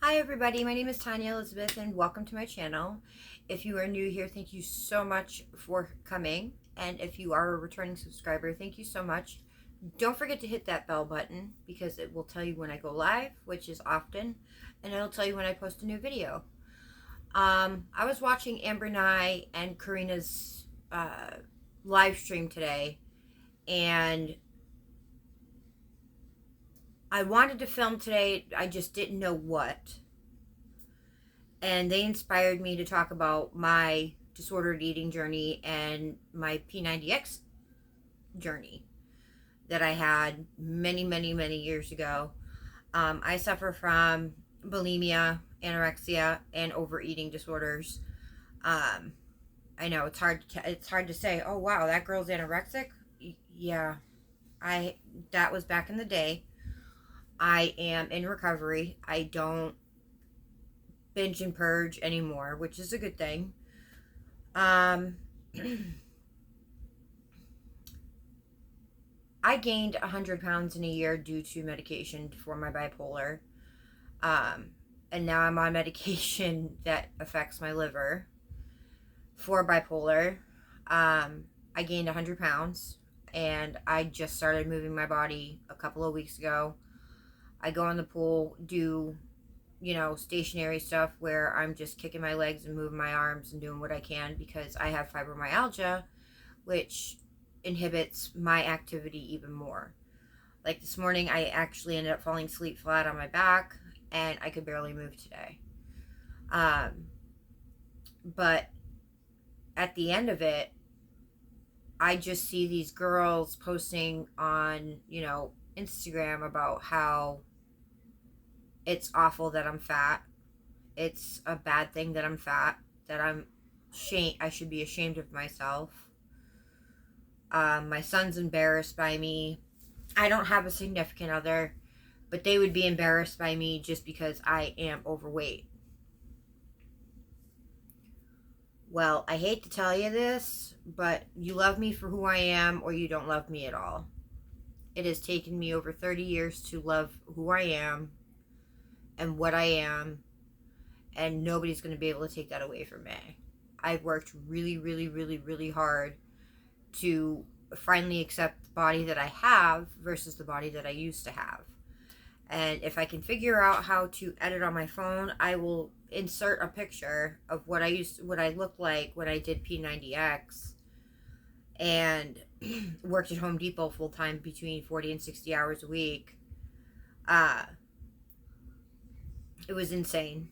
Hi everybody, my name is Tanya Elizabeth and welcome to my channel. If you are new here, thank you so much for coming. And if you are a returning subscriber, thank you so much. Don't forget to hit that bell button because it will tell you when I go live, which is often, and it'll tell you when I post a new video. I was watching Amber Nye and Karina's live stream today, and I wanted to film today, I just didn't know what. And they inspired me to talk about my disordered eating journey and my P90X journey that I had many years ago. I suffer from bulimia, anorexia, and overeating disorders. Um, I know it's hard to say. Oh wow, that girl's anorexic. Yeah, I that was back in the day. I am in recovery. I don't binge and purge anymore, which is a good thing. Um, I gained 100 pounds in a year due to medication for my bipolar. Um, and now I'm on medication that affects my liver for bipolar. I gained 100 pounds and I just started moving my body a couple of weeks ago. I go in the pool, do, stationary stuff where I'm just kicking my legs and moving my arms and doing what I can because I have fibromyalgia, which inhibits my activity even more. Like this morning, I actually ended up falling asleep flat on my back and I could barely move today. Um, but at the end of it, I just see these girls posting on, Instagram about how it's awful that I'm fat. It's a bad thing that I'm fat, that I should be ashamed of myself. My son's embarrassed by me. I don't have a significant other, but they would be embarrassed by me just because I am overweight. Well, I hate to tell you this, but you love me for who I am or you don't love me at all. It has taken me over 30 years to love who I am and what I am, and nobody's going to be able to take that away from me. I've worked really hard to finally accept the body that I have versus the body that I used to have. And if I can figure out how to edit on my phone, I will insert a picture of what I looked like when I did P90X and worked at Home Depot full time between 40 and 60 hours a week. Uh, it was insane.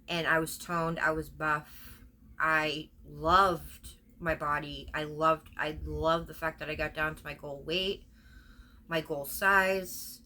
And I was toned, I was buff. I loved my body. I loved the fact that I got down to my goal weight, my goal size.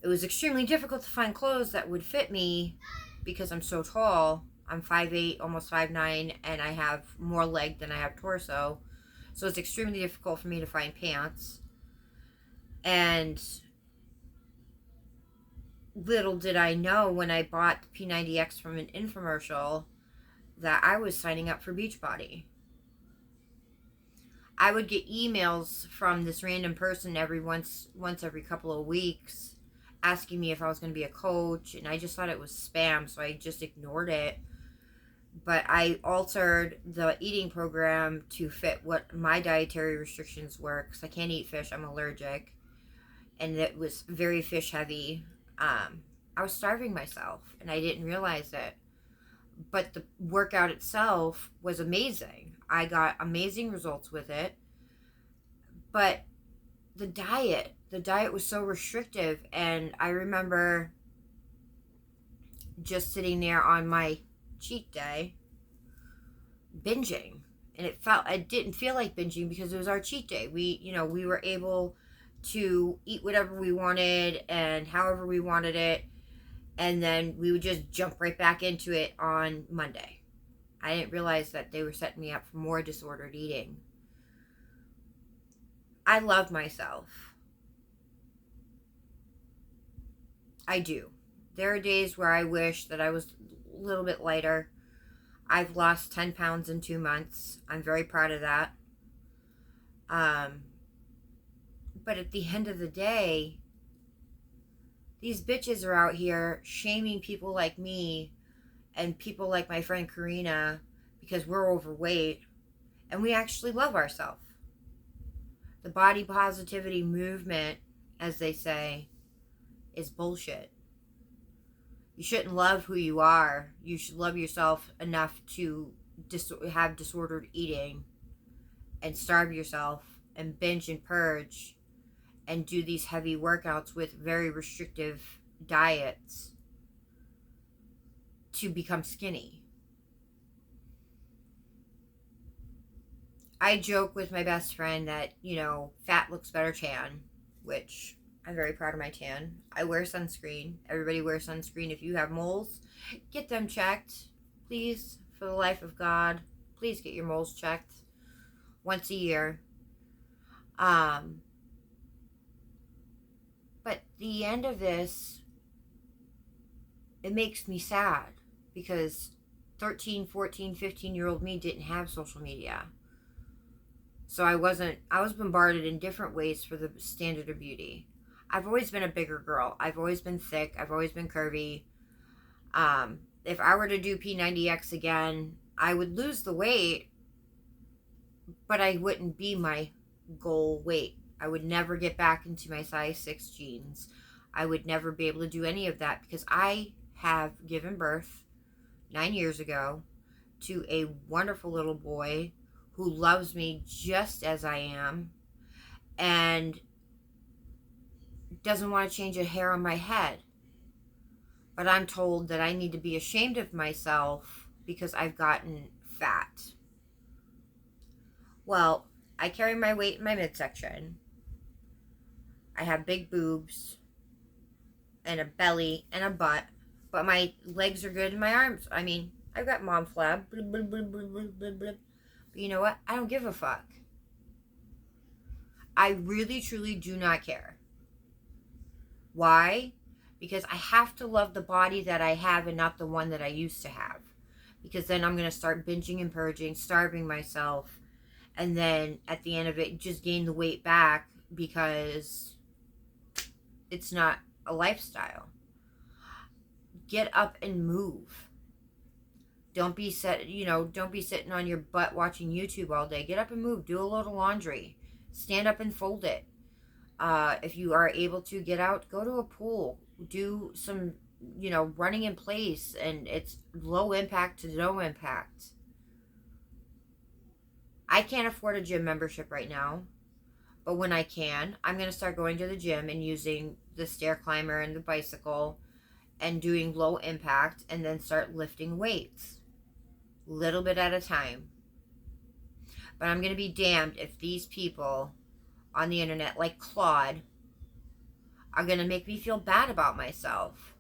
It was extremely difficult to find clothes that would fit me because I'm so tall. I'm 5'8", almost 5'9", and I have more leg than I have torso. So it's extremely difficult for me to find pants. And little did I know when I bought the P90X from an infomercial that I was signing up for Beachbody. I would get emails from this random person once every couple of weeks asking me if I was going to be a coach, and I just thought it was spam, so I just ignored it. But I altered the eating program to fit what my dietary restrictions were because I can't eat fish, I'm allergic, and it was very fish heavy. I was starving myself and I didn't realize it, but the workout itself was amazing. I got amazing results with it, but the diet was so restrictive, and I remember just sitting there on my cheat day binging, and it didn't feel like binging because it was our cheat day. We were able to eat whatever we wanted and however we wanted it, and then we would just jump right back into it on Monday. I didn't realize that they were setting me up for more disordered eating. I love myself. I do. There are days where I wish that I was a little bit lighter. I've lost 10 pounds in 2 months. I'm very proud of that. But at the end of the day, These bitches are out here shaming people like me and people like my friend Karina because we're overweight and we actually love ourselves. The body positivity movement, as they say, is bullshit. You shouldn't love who you are. You should love yourself enough to have disordered eating and starve yourself and binge and purge and do these heavy workouts with very restrictive diets to become skinny. I joke with my best friend that, fat looks better tan, which I'm very proud of my tan. I wear sunscreen. Everybody wears sunscreen. If you have moles, get them checked. Please, for the life of God, please get your moles checked once a year. But the end of this, it makes me sad because 13, 14, 15-year-old me didn't have social media. So I was bombarded in different ways for the standard of beauty. I've always been a bigger girl. I've always been thick. I've always been curvy. If I were to do P90X again, I would lose the weight, but I wouldn't be my goal weight. I would never get back into my size 6 jeans. I would never be able to do any of that because I have given birth 9 years ago to a wonderful little boy who loves me just as I am and doesn't want to change a hair on my head. But I'm told that I need to be ashamed of myself because I've gotten fat. Well, I carry my weight in my midsection. I have big boobs and a belly and a butt, but my legs are good and my arms. I mean, I've got mom flab. Blah, blah, blah, blah, blah, blah, blah. But you know what? I don't give a fuck. I really, truly do not care. Why? Because I have to love the body that I have and not the one that I used to have. Because then I'm going to start binging and purging, starving myself, and then at the end of it, just gain the weight back because it's not a lifestyle. Get up and move. Don't be sitting on your butt watching YouTube all day. Get up and move. Do a load of laundry. Stand up and fold it. If you are able to get out, go to a pool. Do some, running in place, and it's low impact to no impact. I can't afford a gym membership right now, but when I can, I'm going to start going to the gym and using the stair climber and the bicycle and doing low impact, and then start lifting weights. Little bit at a time. But I'm going to be damned if these people on the internet like Claude are going to make me feel bad about myself.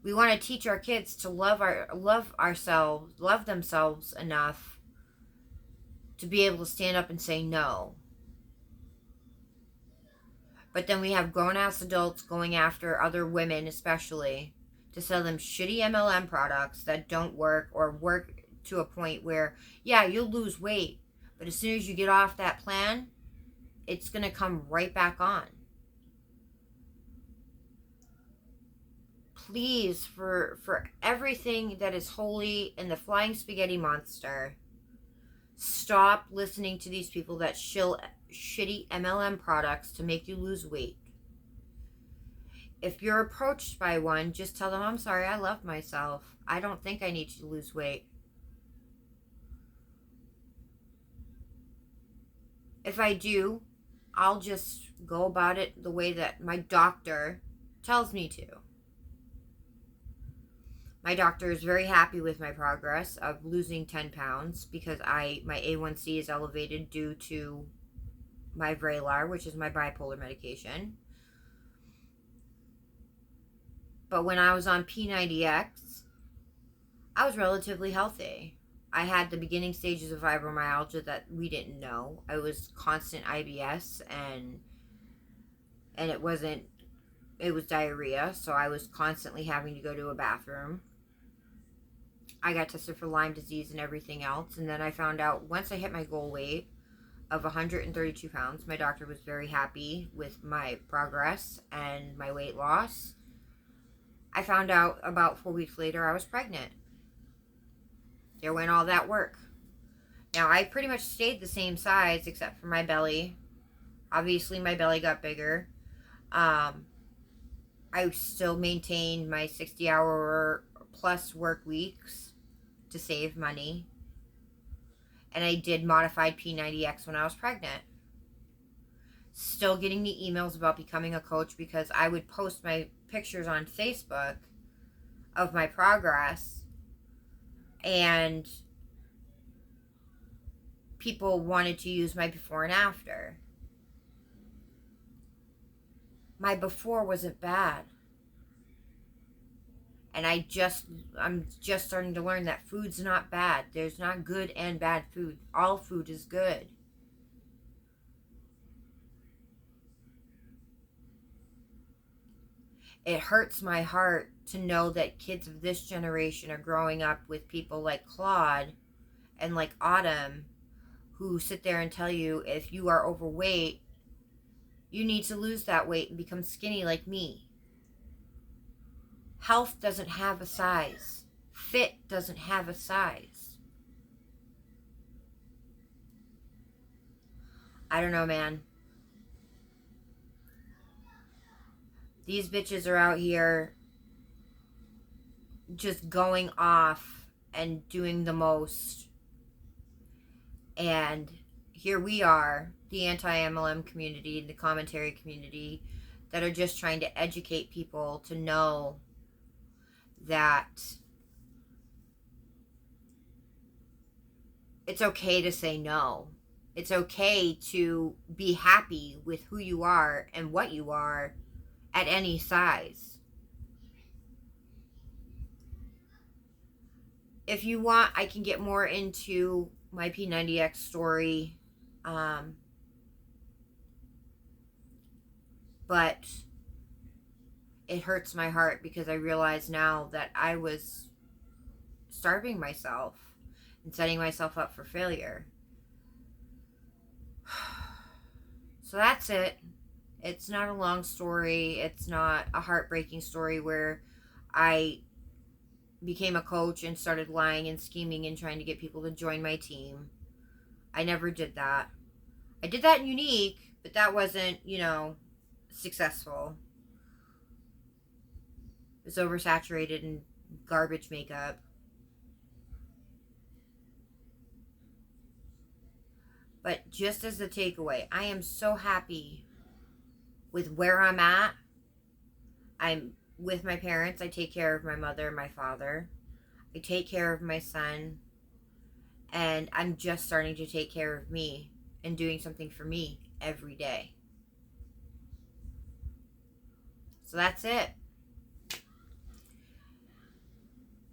We want to teach our kids to love themselves enough to be able to stand up and say no. But then we have grown-ass adults going after other women, especially, to sell them shitty MLM products that don't work or work to a point where, yeah, you'll lose weight, but as soon as you get off that plan, it's going to come right back on. Please, for everything that is holy in the flying spaghetti monster, stop listening to these people that shill shitty MLM products to make you lose weight. If you're approached by one, just tell them, I'm sorry, I love myself. I don't think I need to lose weight. If I do, I'll just go about it the way that my doctor tells me to. My doctor is very happy with my progress of losing 10 pounds because my A1C is elevated due to my Vraylar, which is my bipolar medication. But when I was on P90X, I was relatively healthy. I had the beginning stages of fibromyalgia that we didn't know. I was constant IBS and it was diarrhea, so I was constantly having to go to a bathroom. I got tested for Lyme disease and everything else, and then I found out once I hit my goal weight of 132 pounds. My doctor was very happy with my progress and my weight loss. I found out about 4 weeks later I was pregnant. There went all that work. Now, I pretty much stayed the same size except for my belly. Obviously, my belly got bigger. I still maintained my 60-hour plus work weeks to save money. And I did modified P90X when I was pregnant. Still getting the emails about becoming a coach because I would post my pictures on Facebook of my progress, and people wanted to use my before and after. My before wasn't bad. And I'm just starting to learn that food's not bad. There's not good and bad food. All food is good. It hurts my heart to know that kids of this generation are growing up with people like Claude and like Autumn, who sit there and tell you, if you are overweight, you need to lose that weight and become skinny like me. Health doesn't have a size. Fit doesn't have a size. I don't know, man. These bitches are out here just going off and doing the most. And here we are, the anti-MLM community, the commentary community, that are just trying to educate people to know that it's okay to say no. It's okay to be happy with who you are and what you are at any size. If you want, I can get more into my P90X story. But it hurts my heart because I realize now that I was starving myself and setting myself up for failure. So that's it. It's not a long story. It's not a heartbreaking story where I became a coach and started lying and scheming and trying to get people to join my team. I never did that. I did that in Unique, but that wasn't, successful. It was oversaturated in garbage makeup. But just as a takeaway, I am so happy with where I'm at. I'm with my parents. I take care of my mother and my father. I take care of my son. And I'm just starting to take care of me and doing something for me every day. So that's it.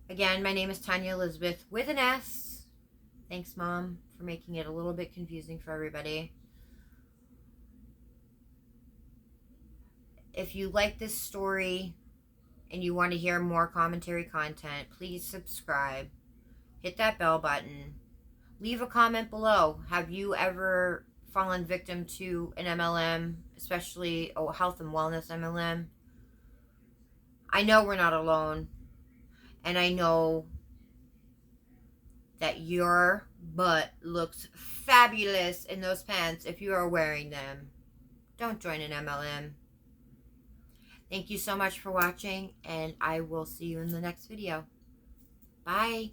Again, my name is Tanya Elizabeth with an S. Thanks, Mom, for making it a little bit confusing for everybody. If you like this story and you want to hear more commentary content, please subscribe. Hit that bell button. Leave a comment below. Have you ever fallen victim to an MLM, especially a health and wellness MLM? I know we're not alone. And I know that your butt looks fabulous in those pants if you are wearing them. Don't join an MLM. Thank you so much for watching, and I will see you in the next video. Bye.